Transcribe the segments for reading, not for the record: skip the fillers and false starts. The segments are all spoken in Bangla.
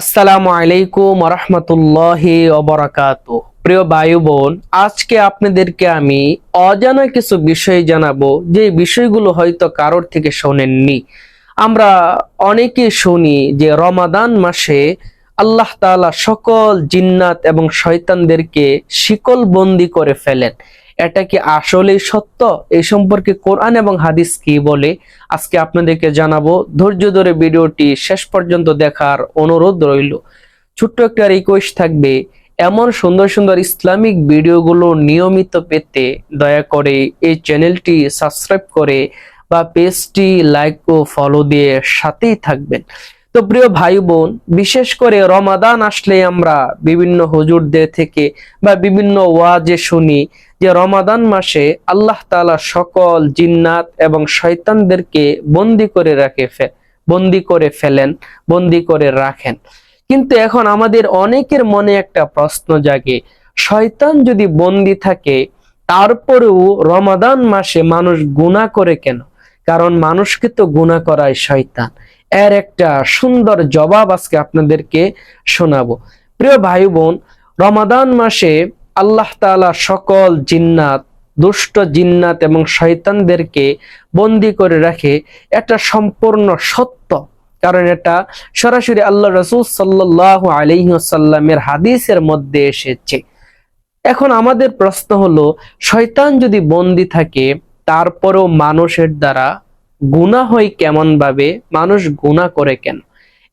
আসসালামু আলাইকুম ওয়া রাহমাতুল্লাহি ওয়া বারাকাতুহু। প্রিয় ভাই বোন, আজকে আপনাদেরকে আমি অজানা কিছু বিষয় জানাবো, যে বিষয়গুলো হয়তো কারোর থেকে শোনেননি। আমরা অনেকে শুনি যে রমাদান মাসে আল্লাহ তাআলা সকল জিন্নাত এবং শয়তানদেরকে শিকল বন্দি করে ফেলেন। এটা কি আসলেই সত্য? এই সম্পর্কে কোরআন এবং হাদিস কি বলে আজকে আপনাদেরকে জানাবো। ধৈর্য ধরে ভিডিওটি শেষ পর্যন্ত দেখার অনুরোধ রইল। ছোট্ট একটা রিকোয়েস্ট থাকবে, এমন সুন্দর সুন্দর ইসলামিক ভিডিওগুলো নিয়মিত পেতে দয়া করে এই চ্যানেলটি সাবস্ক্রাইব করে বা পেজটি লাইক ও ফলো দিয়ে সাথেই থাকবেন। তো প্রিয় ভাই বোন, বিশেষ করে রমাদান আসলে আমরা বিভিন্ন হুজুরদের থেকে বা বিভিন্ন ওয়াজে শুনি যে রমাদান মাসে আল্লাহ তাআলা সকল জিন্নাত এবং শয়তানদেরকে বন্দি করে ফেলেন, বন্দি করে রাখেন। কিন্তু এখন আমাদের অনেকের মনে একটা প্রশ্ন জাগে, শয়তান যদি বন্দি থাকে তারপরেও রমাদান মাসে মানুষ গুনাহ করে কেন? কারণ মানুষকে তো গুনাহ করায় শয়তান। এর একটা সুন্দর জবাব আজকে আপনাদেরকে শোনাবো। প্রিয় ভাই বোন, রমাদান মাসে আল্লাহ তাআলা সকল জিন্নাত, দুষ্ট জিন্নাত এবং শয়তানদেরকে বন্দি করে রাখে, এটা সম্পূর্ণ সত্য। কারণ এটা সরাসরি আল্লাহ রাসূল সাল্লাল্লাহু আলাইহি ওয়াসাল্লামের হাদিসের মধ্যে এসেছে। এখন আমাদের প্রশ্ন হলো, শয়তান যদি বন্দি থাকে তারপরেও মানুষের দ্বারা গুনাহ হয় কেমন ভাবে? মানুষ গুনাহ করে কেন?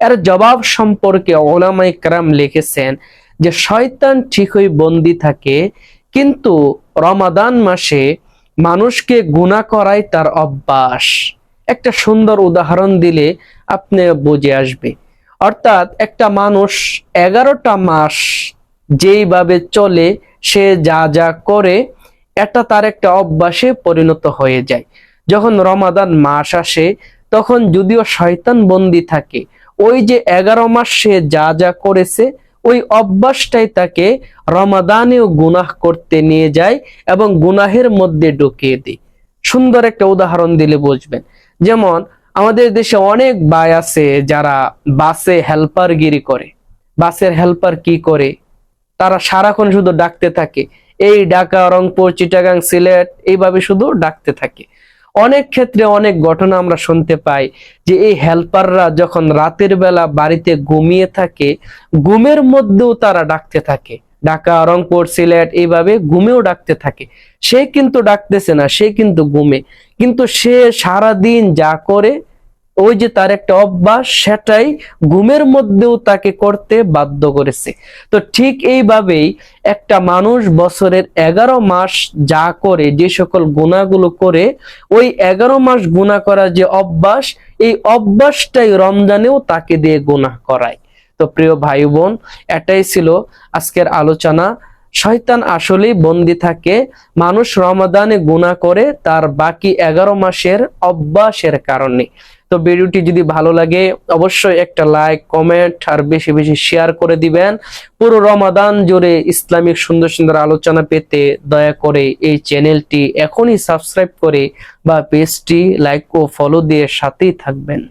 এর জবাব সম্পর্কে উলামায়ে কেরাম লিখেছেন যে শয়তান ঠিকই বন্দি থাকে, কিন্তু রমাদান মাসে মানুষকে গুনাহ করাই তার অভ্যাস। একটা সুন্দর উদাহরণ দিলে আপনি বুঝে আসবে। অর্থাৎ একটা মানুষ 11টা মাস যেইভাবে চলে, সে যা যা করে, এটা তার একটা অভ্যাসে পরিণত হয়ে যায়। যখন রমাদান মাস আসে তখন যদিও শয়তান বন্দি থাকে, ওই যে 11 মাস সে যা যা করেছে ওই অভ্যাসটাই তাকে রমাদানেও গুনাহ করতে নিয়ে যায় এবং গুনাহের মধ্যে ঢুকিয়ে দেয়। সুন্দর একটা উদাহরণ দিলে বুঝবেন। যেমন আমাদের দেশে অনেক ভাই আছে যারা বাসে হেল্পারগিরি করে। বাসের হেল্পার কি করে? তারা সারাক্ষণ শুধু ডাকতে থাকে, এই ঢাকা, রংপুর, চিটাগাং, সিলেট, এইভাবে শুধু ডাকতে থাকে। অনেক ক্ষেত্রে অনেক ঘটনা আমরা শুনতে পাই যে এই হেল্পাররা যখন রাতের বেলা বাড়িতে ঘুমিয়ে থাকে, ঘুমের মধ্যেও তারা ডাকতে থাকে। ঢাকা, রংপুর, সিলেট এইভাবে ঘুমেও ডাকতে থাকে। সে কিন্তু ডাকতেছে না, সে কিন্তু ঘুমে, কিন্তু সে সারাদিন যা করে, ওই যে তার একটা অভ্যাস, সেটাই ঘুমের মধ্যেও তাকে করতে বাধ্য করেছে। তো ঠিক এইভাবেই একটা মানুষ বছরের 11 মাস যা করে, যে সকল গুনাহগুলো করে, ওই 11 মাস গুনাহ করা যে অভ্যাস, এই অভ্যাসটাই রমজানেও তাকে দিয়ে গুনাহ করায়। তো প্রিয় ভাই বোন, এটাই ছিল আজকের আলোচনা। শয়তান আসলেই বন্দি থাকে, মানুষ রমাদানে গুনাহ করে তার বাকি 11 মাসের অভ্যাসের কারণে। তো ভিডিওটি যদি ভালো লাগে অবশ্যই একটা লাইক, কমেন্ট আর বেশি বেশি শেয়ার করে দিবেন। পুরো রমাদান জুড়ে ইসলামিক সুন্দর সুন্দর আলোচনা পেতে দয়া করে এই চ্যানেলটি এখনই সাবস্ক্রাইব করে বা পেজটি লাইক ও ফলো দিয়ে সাথেই থাকবেন।